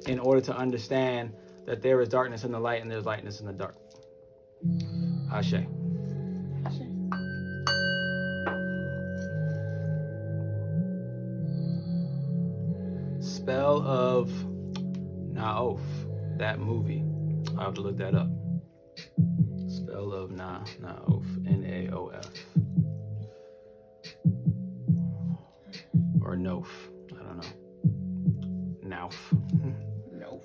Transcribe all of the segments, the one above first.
in order to understand that there is darkness in the light and there's lightness in the dark. Ashe. Ashe. Spell of Naof, that movie. I'll have to look that up. Spell of Naof, Naof. Or Nof, I don't know. Nauf. No.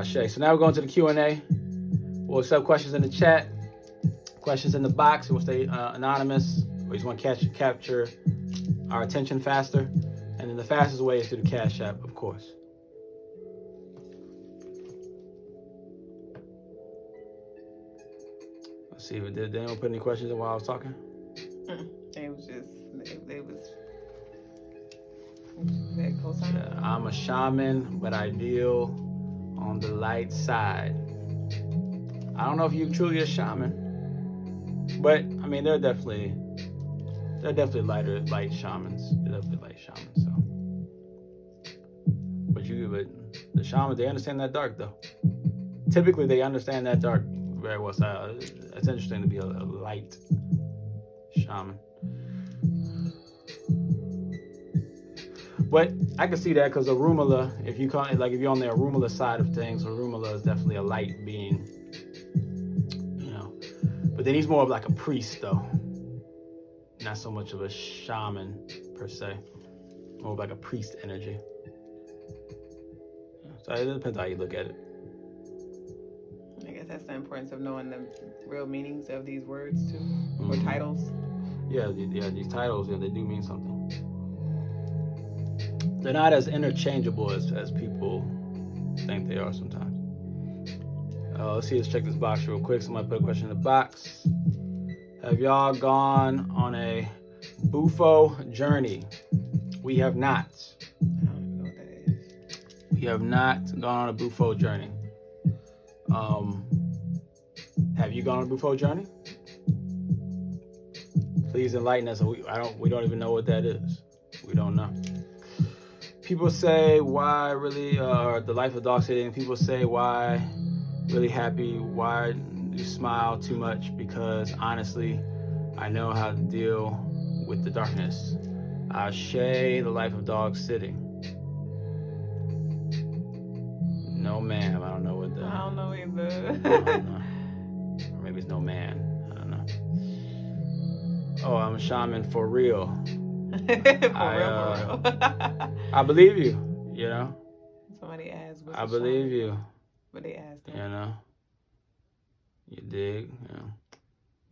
Shay. So now we're going to the Q&A. We'll accept questions in the chat, questions in the box. We'll stay anonymous. We just want to capture our attention faster. And then the fastest way is through the Cash App, of course. Let's see, did anyone put any questions in while I was talking? It was just, they was very co-sign. Yeah, I'm a shaman, but I deal on the light side. I don't know if you're truly a shaman, but I mean, they're definitely light shamans. They're definitely light shamans. So, but the shamans, they understand that dark though. Typically, they understand that dark very well. So it's interesting to be a light shaman. But I can see that because Arumala, if you're on the Arumala side of things, Arumala is definitely a light being, you know. But then he's more of like a priest, though. Not so much of a shaman per se, more of like a priest energy. So it depends how you look at it. I guess that's the importance of knowing the real meanings of these words too, or titles. Yeah, these titles, they do mean something. They're not as interchangeable as people think they are sometimes. Let's check this box real quick. Somebody put a question in the box. Have y'all gone on a Bufo journey? We have not. I don't even know what that is. We have not gone on a Bufo journey. Have you gone on a Bufo journey? Please enlighten us. We don't even know what that is. We don't know. People say why really the life of dog sitting. People say why really happy. Why you smile too much? Because honestly, I know how to deal with the darkness. Ashe, the life of dog sitting. No ma'am, I don't know what that. I don't know either. I don't know. Or maybe it's no man. I don't know. Oh, I'm a shaman for real. For real. I believe you, you know. Somebody asked. I believe you. But they asked them. You know. You dig, you know.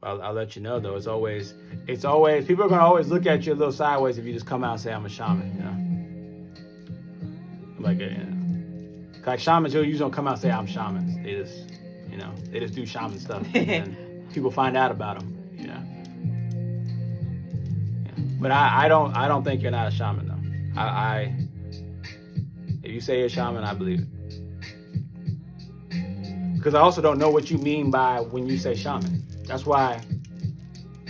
I'll let you know though. It's always people are gonna always look at you a little sideways if you just come out and say I'm a shaman, you know. Like shamans, you usually don't come out and say I'm shamans. They just do shaman stuff, and people find out about them, you know. Yeah. But I don't think you're not a shaman though. If you say you're a shaman, I believe it. Because I also don't know what you mean by when you say shaman. That's why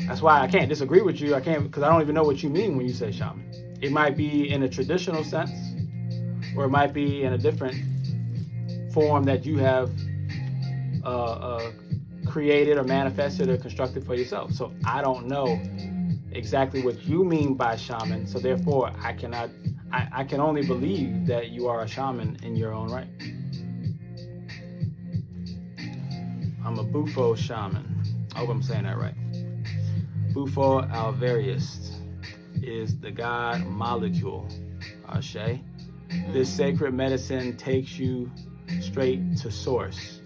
I can't disagree with you. I can't, because I don't even know what you mean when you say shaman. It might be in a traditional sense, or it might be in a different form that you have created or manifested or constructed for yourself. So I don't know exactly what you mean by shaman. So therefore, I can only believe that you are a shaman in your own right. I'm a Bufo shaman. I hope I'm saying that right. Bufo alvarius is the God molecule. Ashe. This sacred medicine takes you straight to source.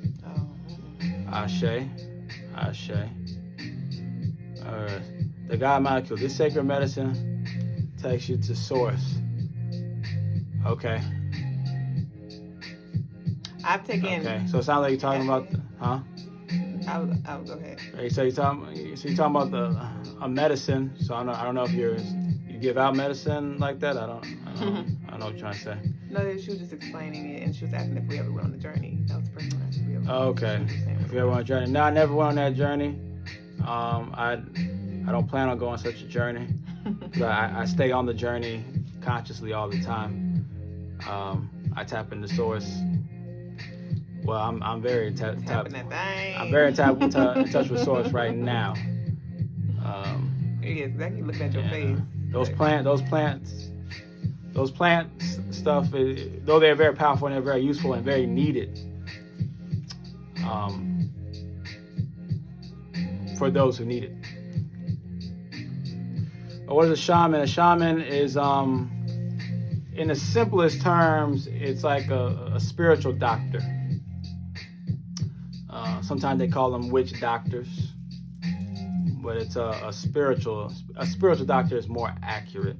Ashe. Ashe. The God molecule. This sacred medicine takes you to source. Okay. I've taken. Okay. So it sounds like you're talking about I'll go ahead. Right, so you're talking about a medicine. So I don't know if you give out medicine like that. I don't know what you're trying to say. No, she was just explaining it, and she was asking if we ever went on a journey. That was the person who asked if we ever. Oh, okay. If you ever went on a journey? No, I never went on that journey. I don't plan on going on such a journey. I stay on the journey consciously all the time. I tap into source. Well, I'm very in touch with source right now. Yeah, exactly. Looking at your face. Those plants stuff, though they're very powerful and they're very useful and very needed, for those who need it. But what is a shaman? A shaman is, in the simplest terms, it's like a spiritual doctor. Sometimes they call them witch doctors, but it's a spiritual doctor is more accurate.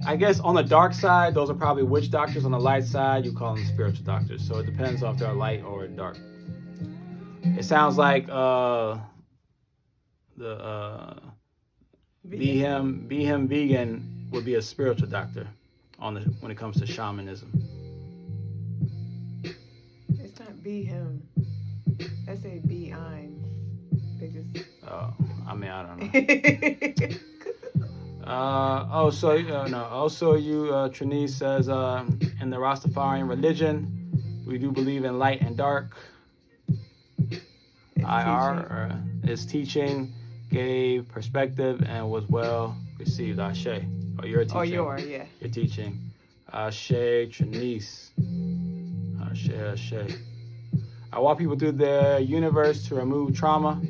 I guess on the dark side, those are probably witch doctors. On the light side, you call them spiritual doctors. So it depends on if they're light or dark. It sounds like Be Him Vegan would be a spiritual doctor when it comes to shamanism. It's not Be Him. I say Be I'm. They just. I don't know. Also, Trinice says, in the Rastafarian religion, we do believe in light and dark. Its teaching gave perspective and was well received. Ashe. Your teaching. Your teaching. Ashe, Trinice. Ashe. I walk people through their universe to remove trauma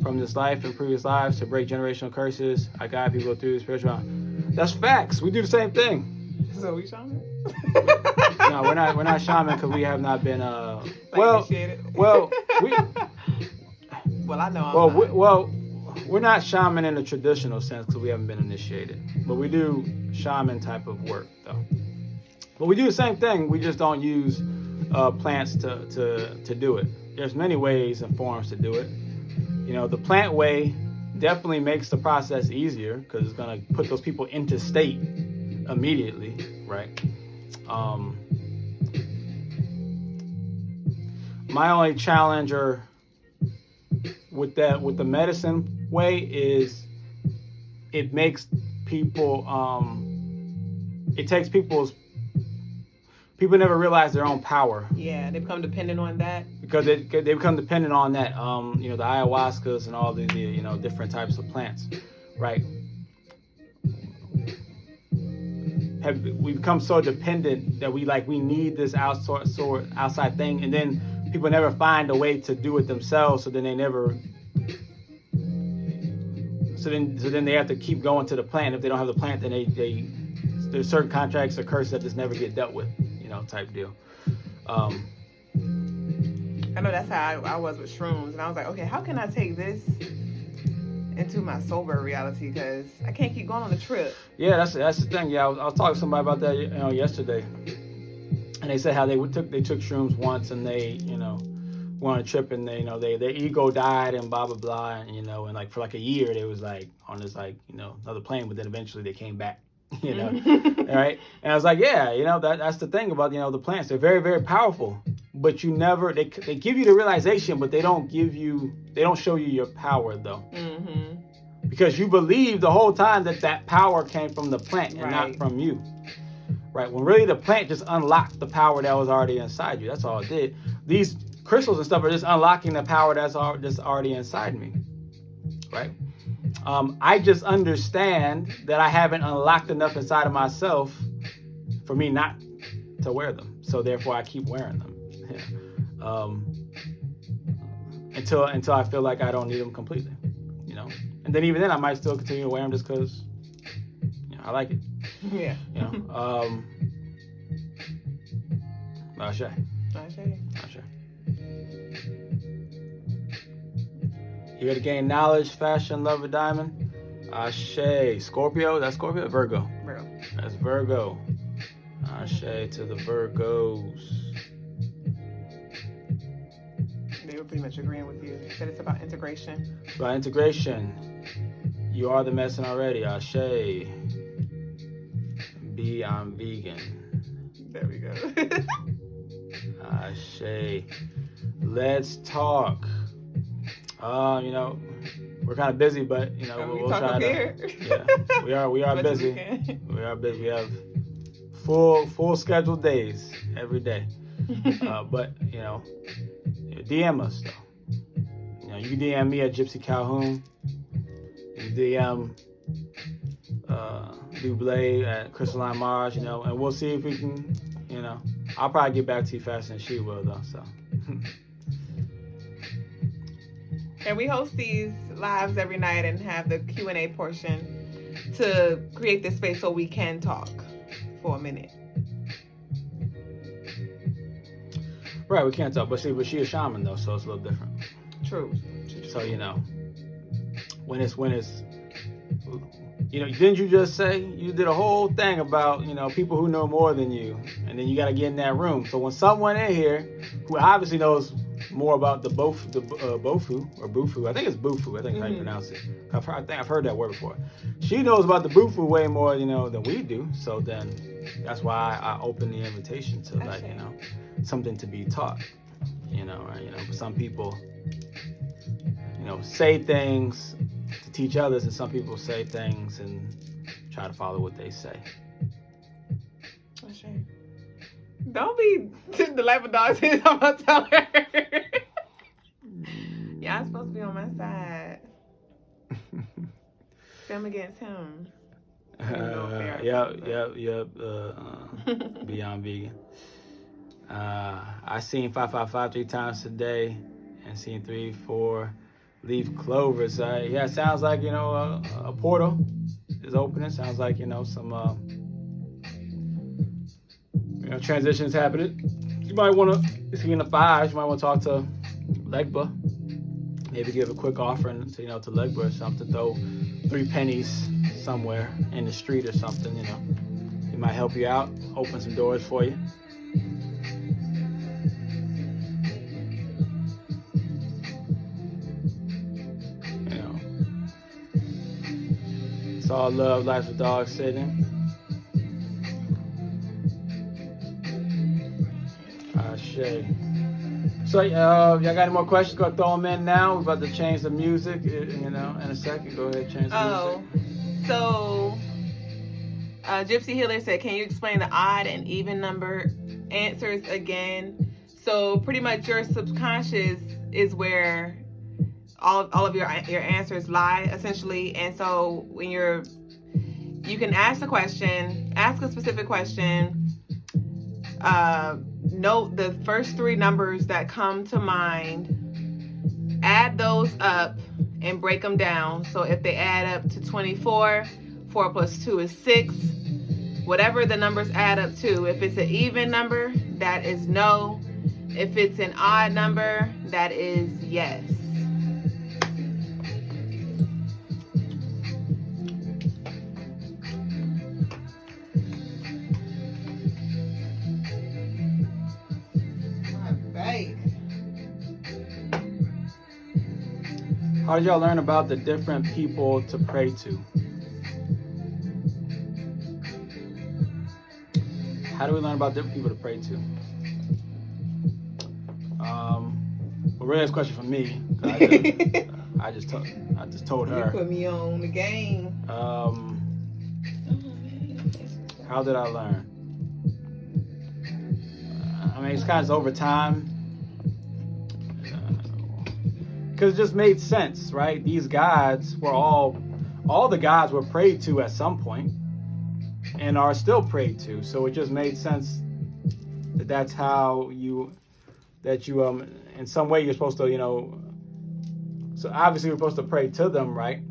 from this life and previous lives, to break generational curses. I guide people through spiritual. That's facts. We do the same thing. So we shaman? No, we're not shaman because we have not been initiated. Well, I know. We're not shaman in the traditional sense because we haven't been initiated. But we do shaman type of work though. But we do the same thing. We just don't use plants to do it. There's many ways and forms to do it. The plant way definitely makes the process easier because it's going to put those people into state immediately, right? My only challenge with the medicine way is it makes people, it takes people never realize their own power. Yeah, they become dependent on that. Because they become dependent on that, the ayahuascas and all the different types of plants, right? We become so dependent that we need this outside thing, and then people never find a way to do it themselves. So then they never. So then they have to keep going to the plant. If they don't have the plant, then there's certain contracts or curses that just never get dealt with, type deal. I know that's how I was with shrooms, and I was like, okay, how can I take this into my sober reality? Because I can't keep going on the trip. Yeah, that's the thing. Yeah, I was talking to somebody about that, yesterday, and they said how they took shrooms once, and they, went on a trip, and they, their ego died, and blah blah blah, and and like for a year they was on this another plane, but then eventually they came back. All right. And I was like, yeah, that's the thing about, the plants. They're very, very powerful, but they give you the realization, but they don't show you your power though. Mm-hmm. Because you believe the whole time that power came from the plant and not from you. Right. When really the plant just unlocked the power that was already inside you. That's all it did. These crystals and stuff are just unlocking the power that's already inside me. Right. I just understand that I haven't unlocked enough inside of myself for me not to wear them. So therefore, I keep wearing them until I feel like I don't need them completely, And then even then, I might still continue to wear them just because I like it. Yeah. Ashe. Here to gain knowledge, fashion, love, a diamond. Ashe. Scorpio. That's Scorpio. Virgo. That's Virgo. Ashe to the Virgos. They were pretty much agreeing with you. They said it's about integration. About integration. You are the medicine already. Ashe. I'm vegan. There we go. Ashe. Let's talk. We're we're kind of busy, but you know we'll try to. Yeah, we are busy. We are busy. We have full scheduled days every day. But you know, DM us though. You know, you can DM me at Gypsy Calhoun. You can DM Duüblè at Crystaline Mars. You know, and we'll see if we can. You know, I'll probably get back to you faster than she will though. So. And we host these lives every night and have the Q&A portion to create this space so we can talk for a minute. Right, we can't talk, but she a shaman though, so it's a little different. True. So you know, when it's, you know, didn't you just say you did a whole thing about, you know, people who know more than you, and then you got to get in that room. So when someone in here who obviously knows more about the bofu or bufu, I think it's bufu, I think how you pronounce it. I think I've heard that word before. She knows about the bufu way more, you know, than we do. So then that's why I open the invitation to, like, you know, something to be taught. You know, or, you know, some people, you know, say things to teach others, and some people say things and try to follow what they say. Don't be the life of dogs. I'm gonna tell her. Y'all supposed to be on my side. Them against him. Yep. Beyond vegan. I seen 555 3 times today, and seen 3, 4 leaf clovers. Yeah, it sounds like, you know, a portal is opening. Sounds like, you know, some you know, transitions happening. You might want to, if you're in the 5s, you might want to talk to Legba. Maybe give a quick offering to, you know, to Legba or something. Throw 3 pennies somewhere in the street or something, you know. He might help you out, open some doors for you. You know, it's all love, life's a dog sitting. So, y'all got any more questions? Go throw them in now. We're about to change the music, you know, in a second. Go ahead, change the music. So Gypsy Healer said, can you explain the odd and even number answers again? So pretty much your subconscious is where all of your answers lie, essentially. And so when you can ask a question, ask a specific question, note the first 3 numbers that come to mind, add those up and break them down. So if they add up to 24, 4 plus 2 is 6. Whatever the numbers add up to, if it's an even number, that is no. If it's an odd number, that is yes. How did y'all learn about the different people to pray to? How do we learn about different people to pray to? Well, really, that's a question for me. I just told her. You put me on the game. How did I learn? I mean, it's kind of over time. Because it just made sense, right? These gods were all the gods were prayed to at some point and are still prayed to. So it just made sense that that's how in some way you're supposed to, you know, so obviously we're supposed to pray to them, right?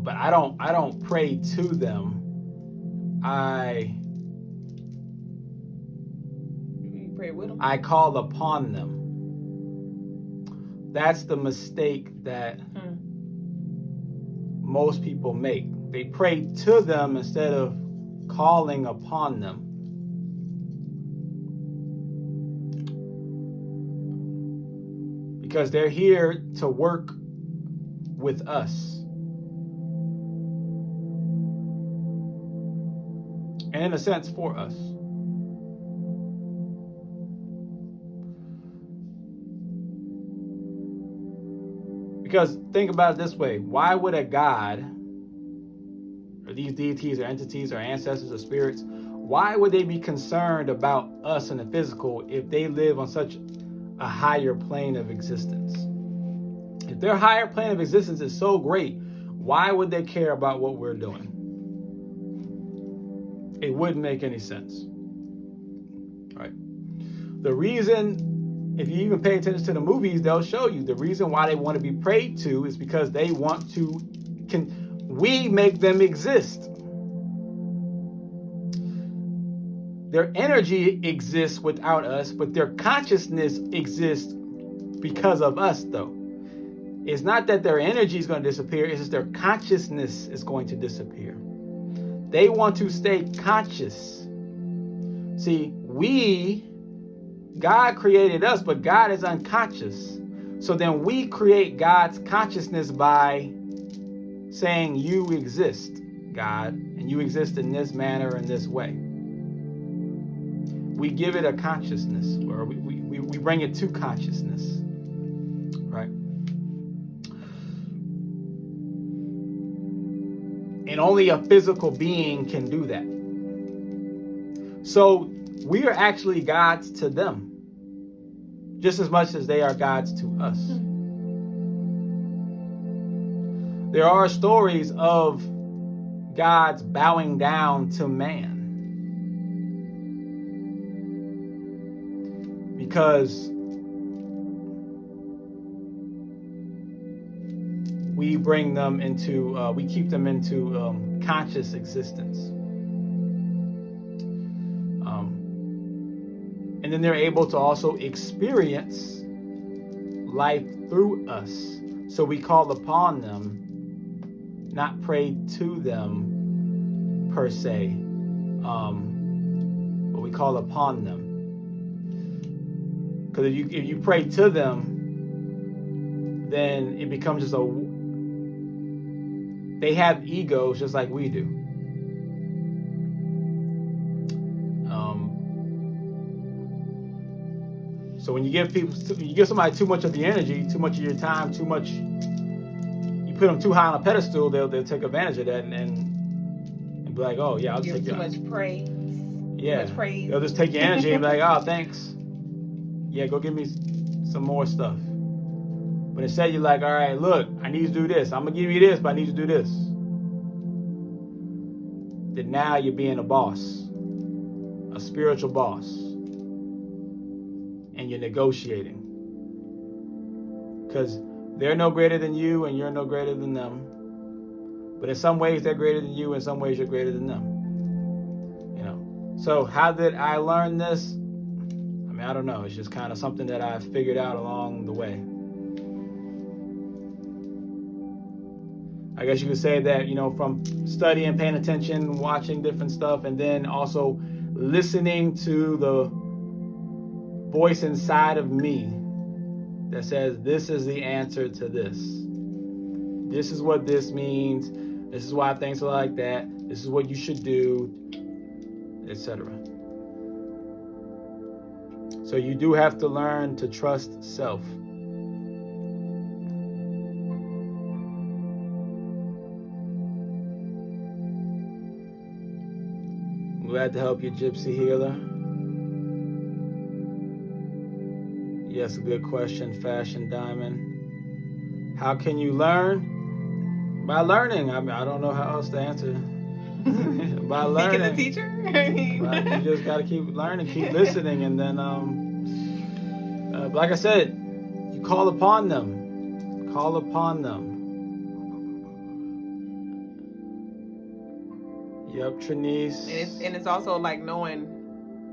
But I don't pray to them. You pray with them? I call upon them. That's the mistake that most people make. They pray to them instead of calling upon them. Because they're here to work with us. And in a sense, for us. Because think about it this way. Why would a god, or these deities or entities or ancestors or spirits, why would they be concerned about us in the physical if they live on such a higher plane of existence? If their higher plane of existence is so great, why would they care about what we're doing? It wouldn't make any sense. Right? The reason, if you even pay attention to the movies, they'll show you the reason why they want to be prayed to is because they want to, we make them exist. Their energy exists without us, but their consciousness exists because of us, though. It's not that their energy is going to disappear, it's just their consciousness is going to disappear. They want to stay conscious. See, God created us, but God is unconscious. So then we create God's consciousness by saying, you exist, God, and you exist in this manner, in this way. We give it a consciousness, or we bring it to consciousness, right? And only a physical being can do that. So we are actually gods to them, just as much as they are gods to us. There are stories of gods bowing down to man because we bring them into, we keep them into conscious existence. And then they're able to also experience life through us. So we call upon them, not pray to them per se, but we call upon them. Because if you pray to them, then it becomes just they have egos just like we do. So when you give somebody too much of your energy, too much of your time, you put them too high on a pedestal, they'll take advantage of that and be like, oh yeah, I'll give take too much praise. Yeah, too much praise. They'll just take your energy and be like, oh, thanks. Yeah, go give me some more stuff. But instead you're like, all right, look, I need you to do this. I'm gonna give you this, but I need you to do this. Then now you're being a boss, a spiritual boss. And you're negotiating. Because they're no greater than you and you're no greater than them. But in some ways they're greater than you, in some ways you're greater than them. You know. So how did I learn this? I mean, I don't know. It's just kind of something that I figured out along the way. I guess you could say that, you know, from studying, paying attention, watching different stuff, and then also listening to the voice inside of me that says, this is the answer to this. This is what this means. This is why things are like that. This is what you should do, etc. So you do have to learn to trust self. I'm glad to help you, Gypsy Healer. Yes, a good question, Fashion Diamond. How can you learn? By learning. I mean, I don't know how else to answer. By learning. Seeking a teacher? You just got to keep learning, keep listening, and then, like I said, you call upon them. Call upon them. Yep, Trinice. And it's also like knowing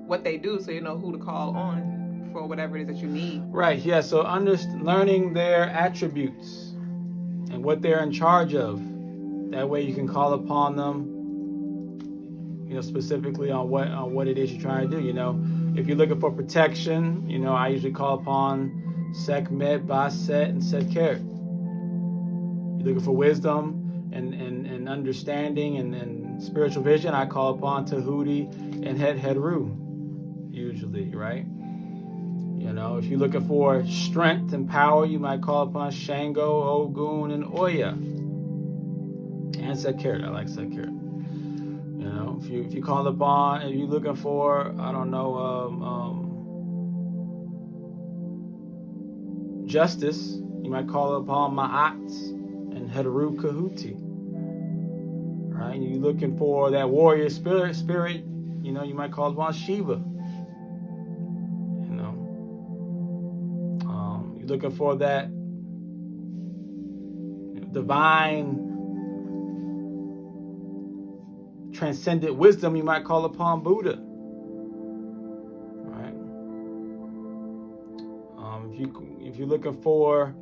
what they do, so you know who to call on for whatever it is that you need. Right, yeah, so learning their attributes and what they're in charge of. That way you can call upon them, you know, specifically on what it is you're trying to do. You know, if you're looking for protection, you know, I usually call upon Sekhmet, Bastet, and Sekhmet. You're looking for wisdom and understanding and spiritual vision, I call upon Tahuti and Het Heru, usually, right? You know, if you're looking for strength and power, you might call upon Shango, Ogun, and Oya. And Sekirot. I like Sekirot. You know, if you call upon, if you're looking for, I don't know, justice, you might call upon Ma'at and Heteru Kahuti. Right? And you're looking for that warrior spirit, you know, you might call upon Shiva. You know, you're looking for that divine transcendent wisdom, you might call upon Buddha. Right? If you're looking for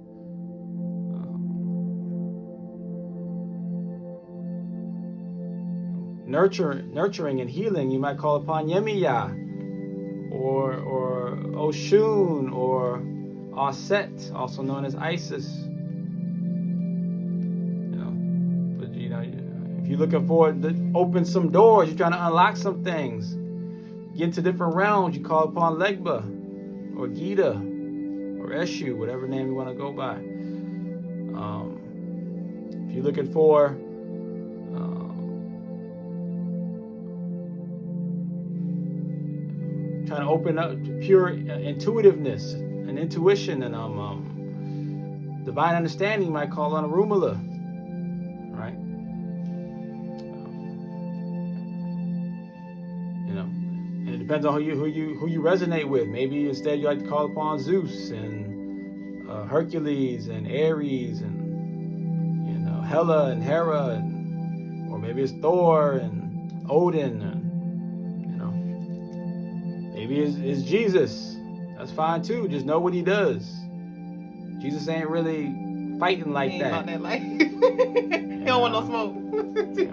nurturing and healing, you might call upon Yemiya or Oshun or Aset, also known as Isis. You know, but you know, if you're looking for to open some doors, you're trying to unlock some things, get into different realms, you call upon Legba or Gita or Eshu, whatever name you want to go by. If you're looking for trying to open up pure intuitiveness and intuition and divine understanding, you might call on Arumala, right? You know, and it depends on who you resonate with. Maybe instead you like to call upon Zeus and Hercules and Ares and, you know, Hela and Hera, and, or maybe it's Thor and Odin, and, you know, maybe it's Jesus. That's fine too. Just know what he does. Jesus ain't really fighting like that. About that life. He don't want no smoke.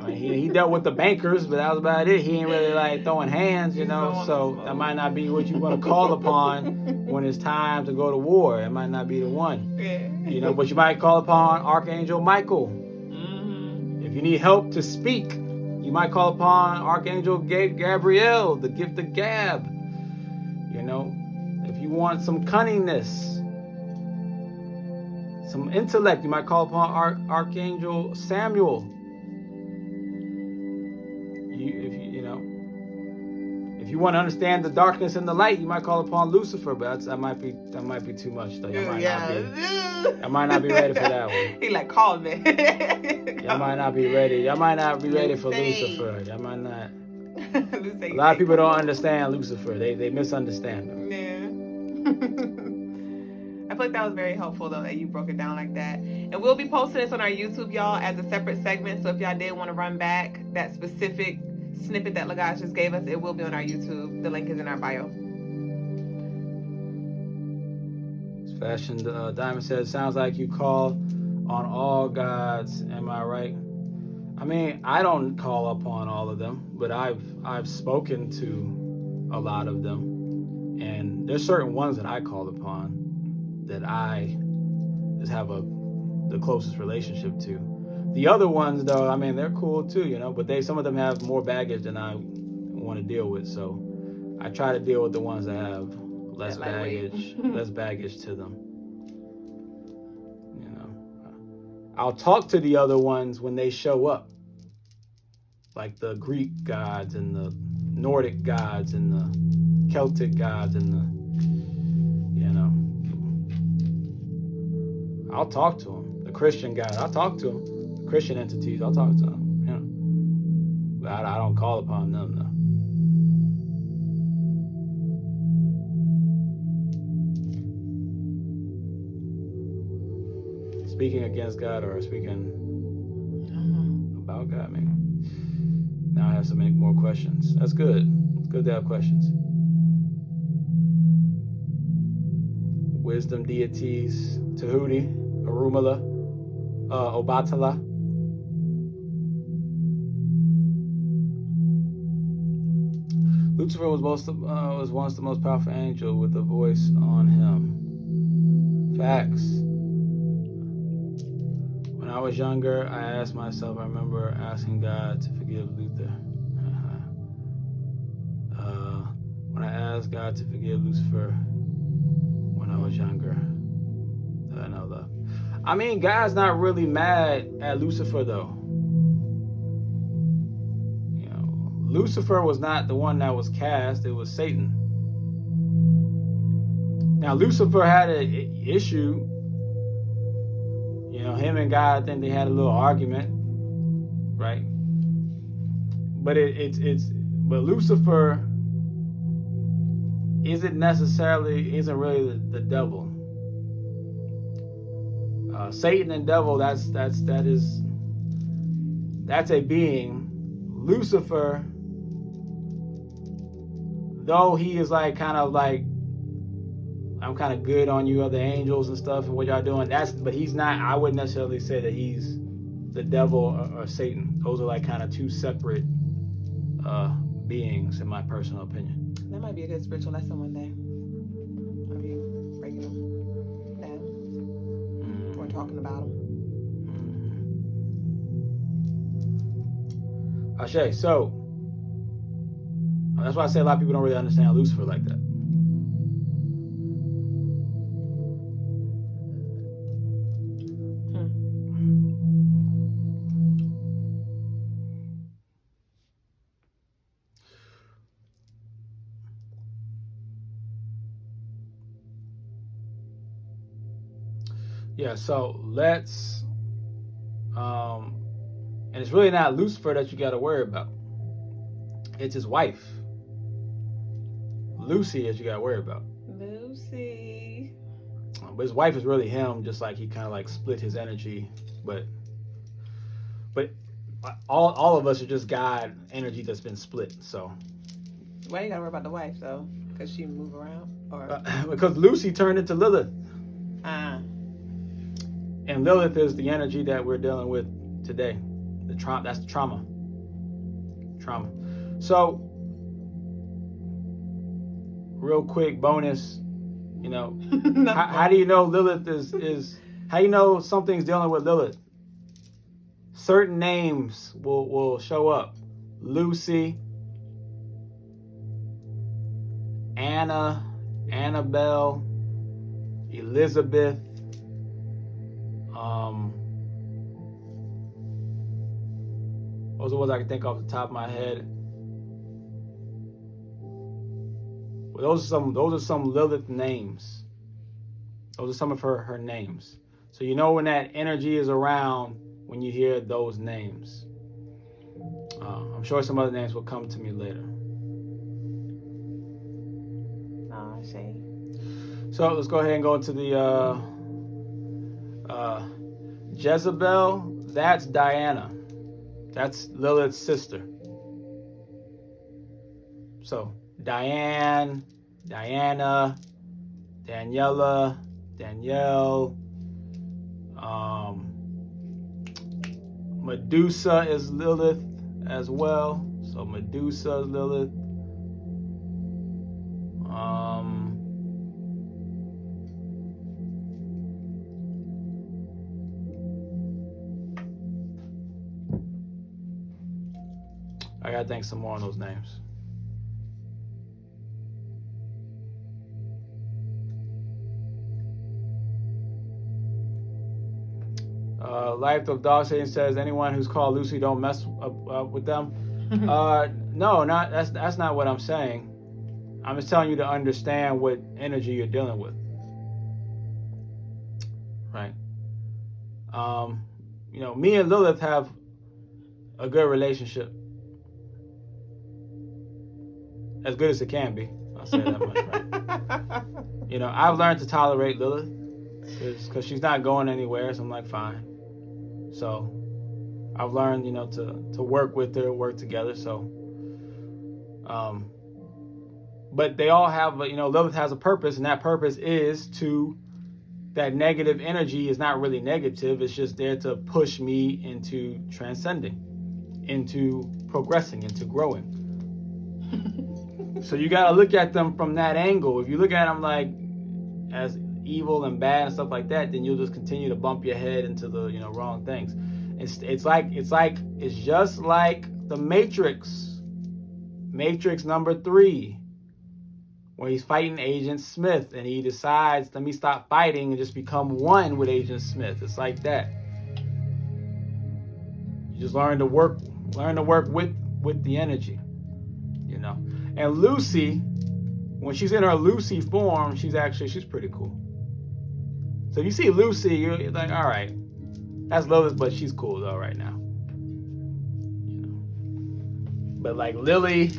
He dealt with the bankers, but that was about it. He ain't really like throwing hands, you know. So that might not be what you want to call upon when it's time to go to war. It might not be the one. Yeah. You know, but you might call upon Archangel Michael. Mm-hmm. If you need help to speak, you might call upon Archangel Gabriel, the gift of Gab. You know, if you want some cunningness, some intellect, you might call upon Archangel Samuel. If you want to understand the darkness and the light, you might call upon Lucifer, but that might be too much. Though. I might not be ready for that one. He like, call me. Y'all might not be ready. Y'all might not be ready for Lucifer. Y'all might not. A lot of people don't understand Lucifer. They misunderstand him. Yeah. I feel like that was very helpful though that you broke it down like that. And we'll be posting this on our YouTube, y'all, as a separate segment. So if y'all did want to run back that specific snippet that Logas just gave us, it will be on our YouTube. The link is in our bio. Fashion Diamond says, sounds like you call on all gods. Am I right? I mean, I don't call upon all of them, but I've spoken to a lot of them, and there's certain ones that I call upon that I just have the closest relationship to. The other ones, though, I mean, they're cool too, you know, but some of them have more baggage than I want to deal with, so I try to deal with the ones that have less baggage to them. You know, I'll talk to the other ones when they show up, like the Greek gods and the Nordic gods and the Celtic gods and the, you know, I'll talk to them. The Christian gods, I'll talk to them. The Christian entities, I'll talk to them. You know, but I don't call upon them though. Speaking against God or speaking about God, maybe. Now I have so many more questions. That's good. It's good to have questions. Wisdom deities, Tahuti, Arumala, Obatala. Lucifer was once the most powerful angel with a voice on him. Facts. When I was younger, I asked myself, I remember asking God to forgive Luther. When I asked God to forgive Lucifer, I was younger that I know love. I mean, God's not really mad at Lucifer, though. You know, Lucifer was not the one that was cast. It was Satan. Now, Lucifer had an issue. You know, him and God, I think they had a little argument, right? But but Lucifer isn't really the devil. Satan and devil, that's a being. Lucifer, though he is like kind of like, I'm kind of good on you other angels and stuff and what y'all doing, but he's not. I wouldn't necessarily say that he's the devil or Satan. Those are like kind of two separate beings, in my personal opinion. That might be a good spiritual lesson one day. Of you breaking them down or talking about them. Ashe, so that's why I say a lot of people don't really understand Lucifer like that. Yeah, so let's, and it's really not Lucifer that you got to worry about. It's his wife, Lucy, that you got to worry about. Lucy. But his wife is really him, just like he kind of like split his energy. But all of us are just God energy that's been split. So why you got to worry about the wife though? Because she move around, or because Lucy turned into Lilith. And Lilith is the energy that we're dealing with today. That's the trauma. So, real quick bonus, you know, how do you know Lilith is how you know something's dealing with Lilith? Certain names will show up. Lucy, Anna, Annabelle, Elizabeth. Those are ones I can think off the top of my head. Well, those are some Lilith names. Those are some of her names. So you know when that energy is around when you hear those names. I'm sure some other names will come to me later. Oh, I see. So let's go ahead and go into the Jezebel. That's Diana. That's Lilith's sister. So Diane, Diana, Daniela, Danielle. Medusa is Lilith as well. So Medusa is Lilith. I gotta think some more on those names. Life of Dog Satan says, anyone who's called Lucy, don't mess up with them. No, that's not what I'm saying. I'm just telling you to understand what energy you're dealing with. Right? You know, me and Lilith have a good relationship. As good as it can be. I'll say that much, right? You know, I've learned to tolerate Lilith because she's not going anywhere, so I'm like, fine. So I've learned, you know, to work with her, work together. So, but they all have, you know, Lilith has a purpose, and that purpose is that negative energy is not really negative. It's just there to push me into transcending, into progressing, into growing. So you got to look at them from that angle. If you look at them like as evil and bad and stuff like that, then you'll just continue to bump your head into the, you know, wrong things. It's just like the Matrix number 3. when he's fighting Agent Smith and he decides, let me stop fighting and just become one with Agent Smith. It's like that. You just learn to work with the energy, you know. And Lucy, when she's in her Lucy form, she's pretty cool. So you see Lucy, you're like, all right, that's Lilith, but she's cool though right now. You know. But like Lily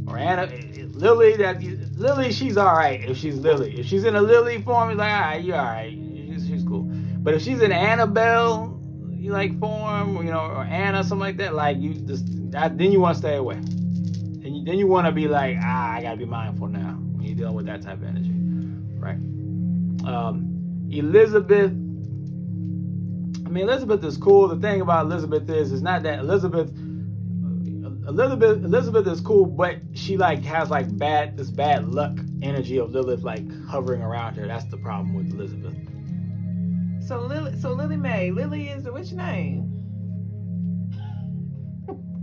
or Anna, Lily, she's all right if she's Lily. If she's in a Lily form, you're like, all right, you're all right. She's cool. But if she's in Annabelle, you like form, you know, or Anna, something like that, like then you want to stay away. And then you want to be like, I gotta be mindful now when you're dealing with that type of energy, right? Elizabeth. I mean, Elizabeth is cool. The thing about Elizabeth is not that Elizabeth is cool, but she like has like this bad luck energy of Lilith like hovering around her. That's the problem with Elizabeth. So Lily Mae. Lily is which name?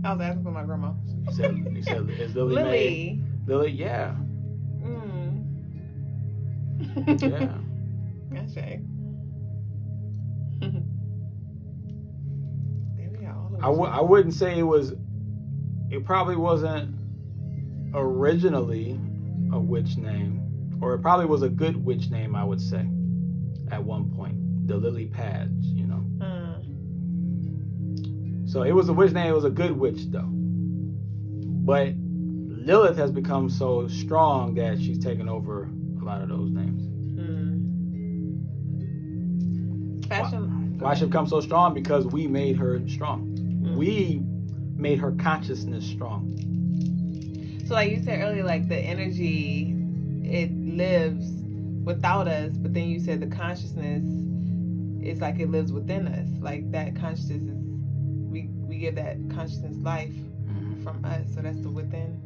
I was asking for my grandma. You said is Lily Lily. Mae? Lily, yeah. Yeah. Gotcha. I wouldn't say it probably wasn't originally a witch name, or it probably was a good witch name, I would say, at one point. The lily pads, you know. So it was a witch name, it was a good witch though. But Lilith has become so strong that she's taken over a lot of those names. Why she become so strong? Because we made her strong. We made her consciousness strong. So like you said earlier, like the energy, it lives without us, but then you said the consciousness is like it lives within us. Like that consciousness is, we give that consciousness life from us. So that's the within.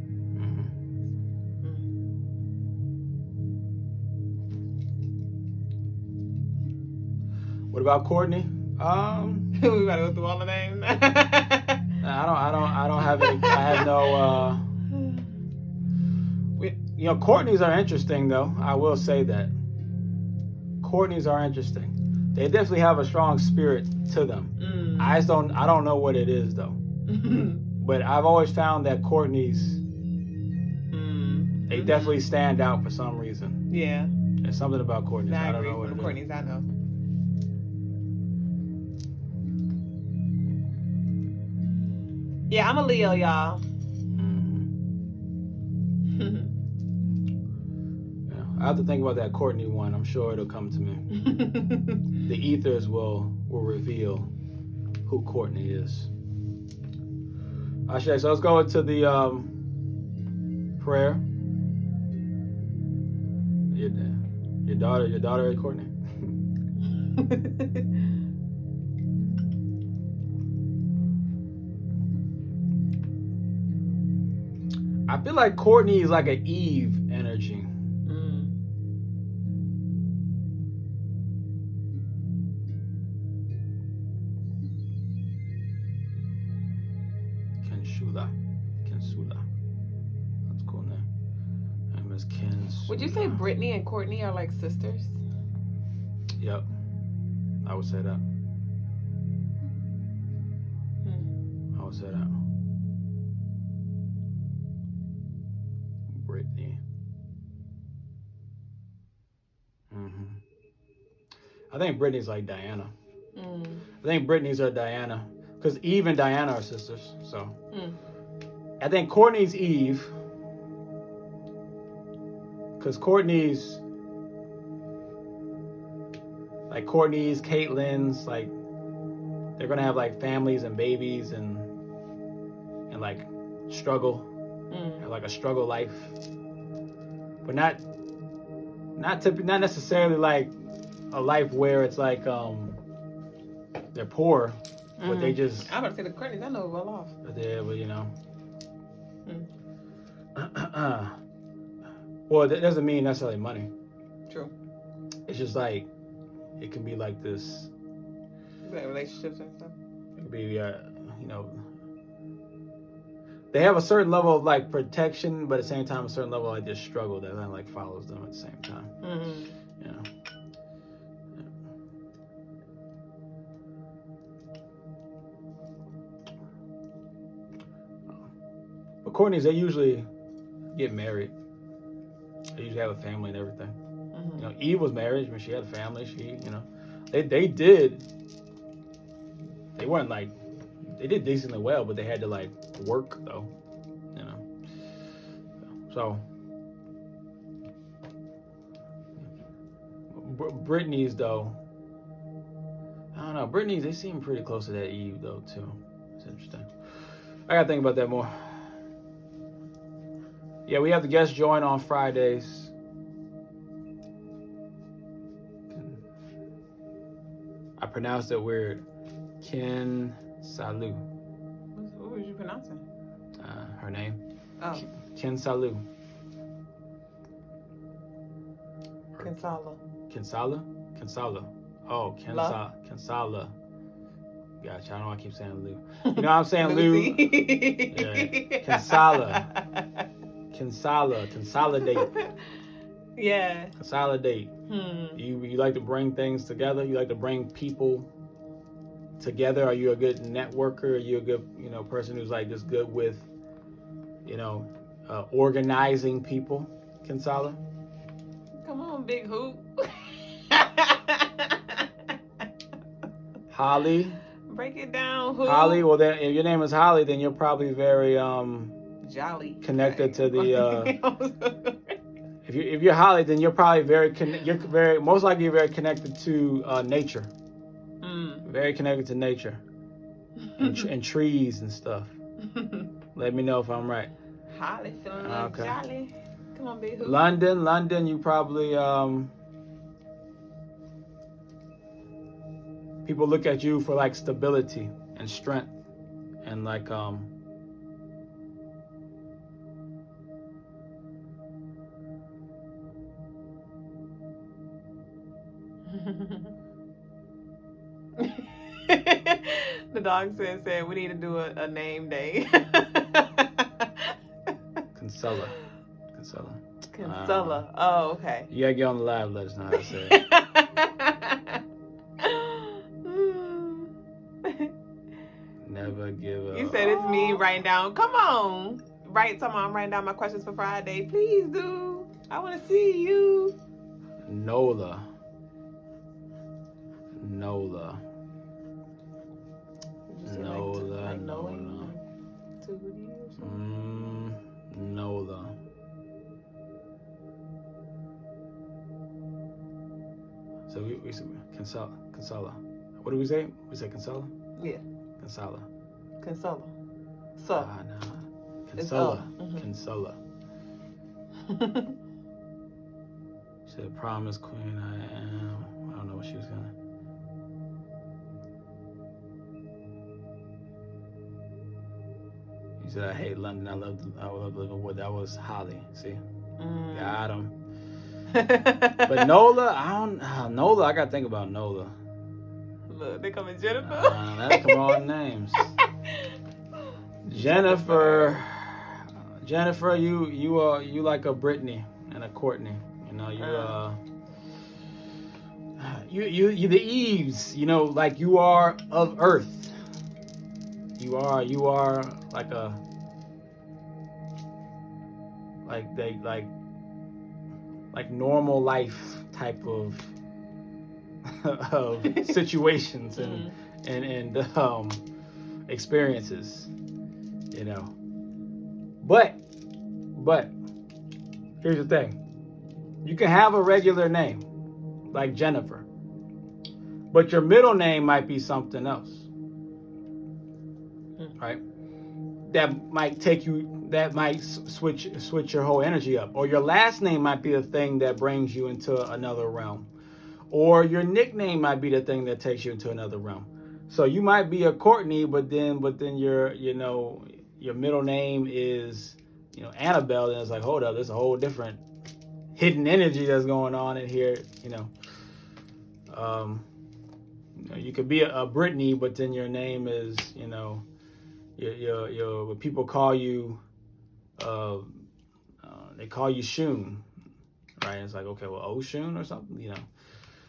What about Courtney? We gotta go through all the names. I don't have any. I have no. You know, Courtneys are interesting though. I will say that. Courtneys are interesting. They definitely have a strong spirit to them. I don't know what it is though. But I've always found that Courtneys, they definitely stand out for some reason. Yeah. There's something about Courtneys. I don't know what it is. Courtneys, I know. Yeah, I'm a Leo, y'all. Yeah, I have to think about that Courtney one. I'm sure it'll come to me. The ethers will reveal who Courtney is. Okay, so let's go into the prayer. Your daughter is Courtney. I feel like Courtney is like an Eve energy. Kensula. That's a cool name. Name is Kensula. Would you say Brittany and Courtney are like sisters? Yep. I would say that. I would say that. Brittany. I think Brittany's like Diana. I think Brittany's are Diana. Because Eve and Diana are sisters. So I think Courtney's Eve. Because Courtney's Caitlin's, like they're gonna have like families and babies and like struggle. Have like a struggle life. But not necessarily like a life where it's like they're poor. But they just... I'm about to say the Courtneys, I know well off. Yeah, but you know. Well, that doesn't mean necessarily money. True. It's just like, it can be like this... Like relationships and stuff? It could be, you know... they have a certain level of like protection, but at the same time a certain level of like just struggle that kind of like follows them at the same time. You know. But Courtneys, they usually get married. They usually have a family and everything. You know, Eve was married, but she had a family. She, you know, they weren't like, they did decently well, but they had to like work though, you know. So, Brittany's though, I don't know. Brittany's, they seem pretty close to that Eve though too. It's interesting. I gotta think about that more. Yeah, we have the guest join on Fridays. I pronounced it weird. Ken Salu. What was you pronouncing? Her name. Oh. Ken Salu. Kinsala. Kinsala? Kinsala. Oh, Kinsala. Gotcha. I don't know why I keep saying Lou. You know what I'm saying, Lou? Yeah. Kinsala. Consolidate. Yeah. Consolidate. You like to bring things together. You like to bring people together. Are you a good networker? Are you a good, you know, person who's like just good with, you know, organizing people? Kinsala. Come on, big hoop. Holly. Break it down, hoop. Holly. Well, then if your name is Holly, then you're probably very jolly. Connected to the. If you're Holly, then you're probably most likely very connected to nature. Very connected to nature and trees and stuff. Let me know if I'm right. Holly feeling a little jolly. Come on, big hoop. London, you probably people look at you for like stability and strength and like The dog said we need to do a name day. Kinsella. Oh, okay. You gotta get on the live, let us know how to say it. Never give up. You said it's me writing down. Come on. I'm writing down my questions for Friday. Please do. I want to see you. Nola. So we said Kinsala. What did we say? We said Kinsala? Yeah. Kinsala. So. No. Kinsala. Kinsala. She said, promise queen, I am. I don't know what she was gonna. He said, I hate London. I love living with. That was Holly. See? Got him. But Nola, I gotta think about Nola. Look, they coming Jennifer. That's come on names. Jennifer, you like a Brittany and a Courtney. You know, you the Eves. You know, like you are of Earth. You are like a like normal life type of situations and experiences, you know. But here's the thing: you can have a regular name like Jennifer, but your middle name might be something else, right? That might switch your whole energy up. Or your last name might be the thing that brings you into another realm. Or your nickname might be the thing that takes you into another realm. So you might be a Courtney, but then your middle name is, Annabelle, and it's like, hold up, there's a whole different hidden energy that's going on in here, you could be a Brittany, but then your name is, when people call you, they call you Shun, right? It's like, okay, well, Oshun or something, you know.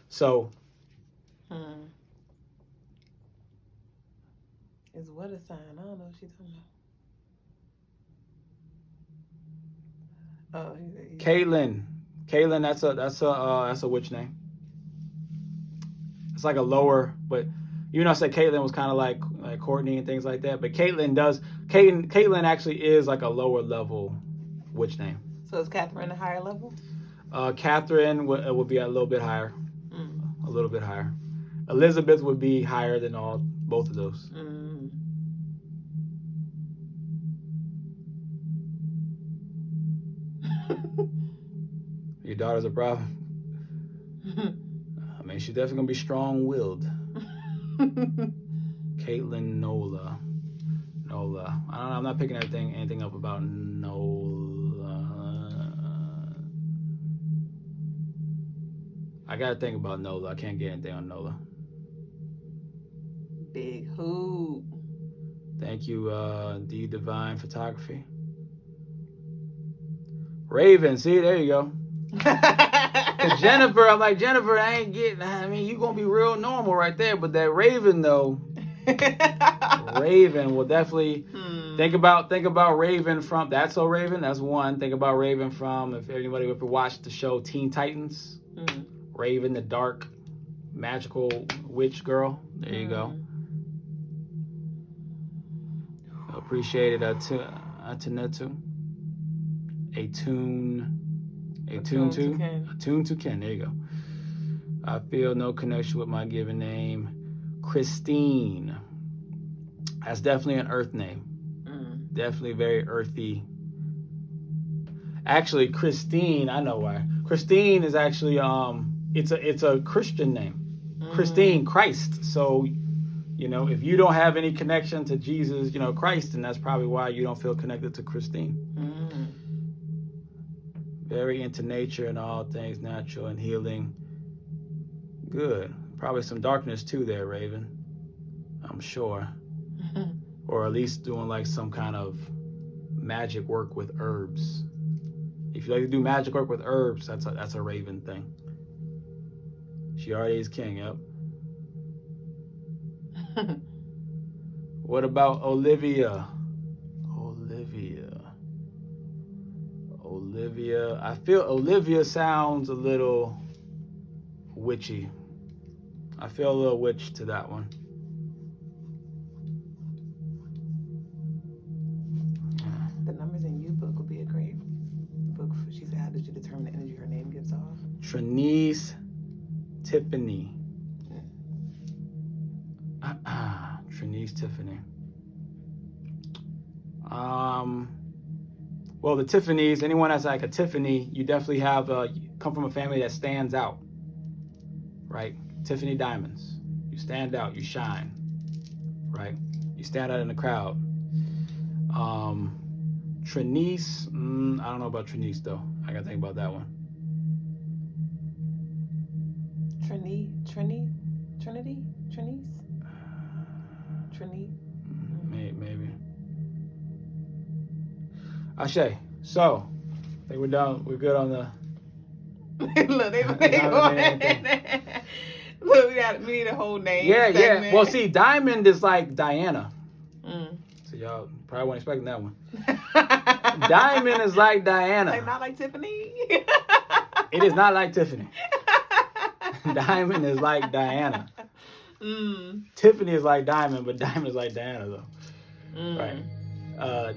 So. Is what a sign? I don't know what she's talking about. Oh, Caitlin, that's a witch name. It's like a lower, but even though I said Caitlin was kind of like Courtney and things like that, but Caitlin actually is like a lower level witch name. So is Catherine a higher level? Catherine would be a little bit higher, a little bit higher. Elizabeth would be higher than both of those. Your daughter's a problem. I mean, she's definitely gonna be strong-willed. Caitlin Nola. I'm not picking anything up about Nola. I gotta think about Nola. I can't get anything on Nola. Big hoop. Thank you, D Divine Photography. Raven, see, there you go. Jennifer, I'm like, Jennifer, I mean, you gonna be real normal right there, but that Raven though, Raven will definitely think about Raven from That's So Raven. That's one. Think about Raven from, if anybody ever watched the show Teen Titans, Raven, the dark magical witch girl. There you go. Appreciate it, Atunetu. Attune to Ken. There you go. I feel no connection with my given name. Christine. That's definitely an earth name. Definitely very earthy. Actually, Christine, I know why. Christine is actually it's a Christian name. Christine, Christ. So, you know, if you don't have any connection to Jesus, you know, Christ, then that's probably why you don't feel connected to Christine. Very into nature and all things natural and healing. Good. Probably some darkness too there, Raven. I'm sure. Or at least doing like some kind of magic work with herbs. If you like to do magic work with herbs, that's a Raven thing. She already is king, yep. What about Olivia? I feel Olivia sounds a little witchy. I feel a little witch to that one. The Numbers in You book would be a great book. She said, how did you determine the energy her name gives off? Trinice Tiffany. Trinice Tiffany. Well, the Tiffany's, anyone that's like a Tiffany, you definitely have come from a family that stands out, right? Tiffany diamonds. You stand out, you shine, right? You stand out in the crowd. Trinice, I don't know about Trinice though. I gotta think about that one. Trinice? Maybe. Ashe. So, I think we're done. We're good on the. Look, Look, we need a whole name. Yeah. segment. Well, see, Diamond is like Diana. So y'all probably weren't expecting that one. Diamond is like Diana. Like, not like Tiffany. It is not like Tiffany. Diamond is like Diana. Tiffany is like Diamond, but Diamond is like Diana though. Right.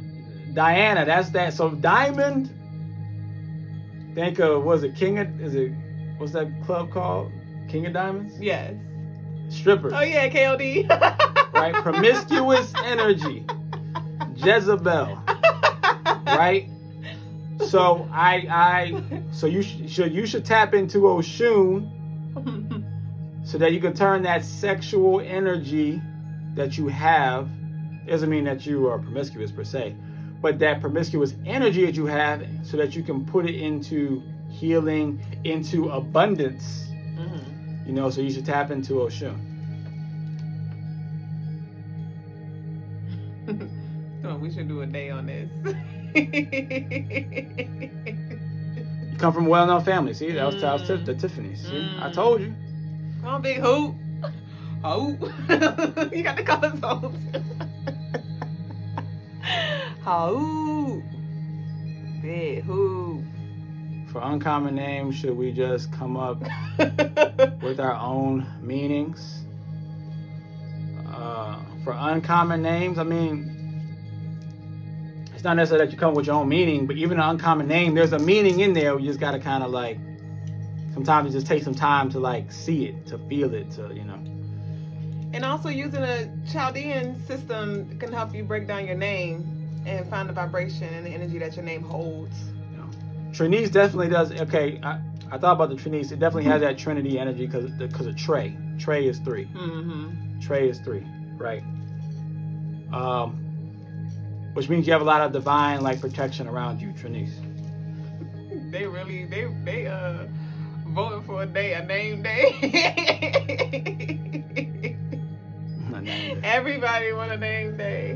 Diana, that's that. So Diamond, think of, what's that club called? King of Diamonds? Yes. Strippers. Oh yeah, KOD. Right? Promiscuous energy. Jezebel. Right? So so you should tap into Oshun so that you can turn that sexual energy that you have. Doesn't mean that you are promiscuous per se, but that promiscuous energy that you have so that you can put it into healing, into abundance. You know, so you should tap into Oshun. No, we should do a day on this. You come from a well-known family. See, that was the Tiffany. See, I told you. Come on, big hoop. Hoop. You got the colors on. Hoop. Big hoop. For uncommon names, should we just come up with our own meanings? For uncommon names, I mean, it's not necessarily that you come up with your own meaning, but even an uncommon name, there's a meaning in there. You just got to kind of like, sometimes it just takes some time to like see it, to feel it, to, you know. And also using a Chaldean system can help you break down your name and find the vibration and the energy that your name holds. Trinise definitely does. Okay, I thought about the Trinise. It definitely has that Trinity energy because of Trey. Trey is 3. Mm-hmm. Trey is 3, right? Which means you have a lot of divine like protection around you, Trinise. They voting for a name day. Everybody want a name day.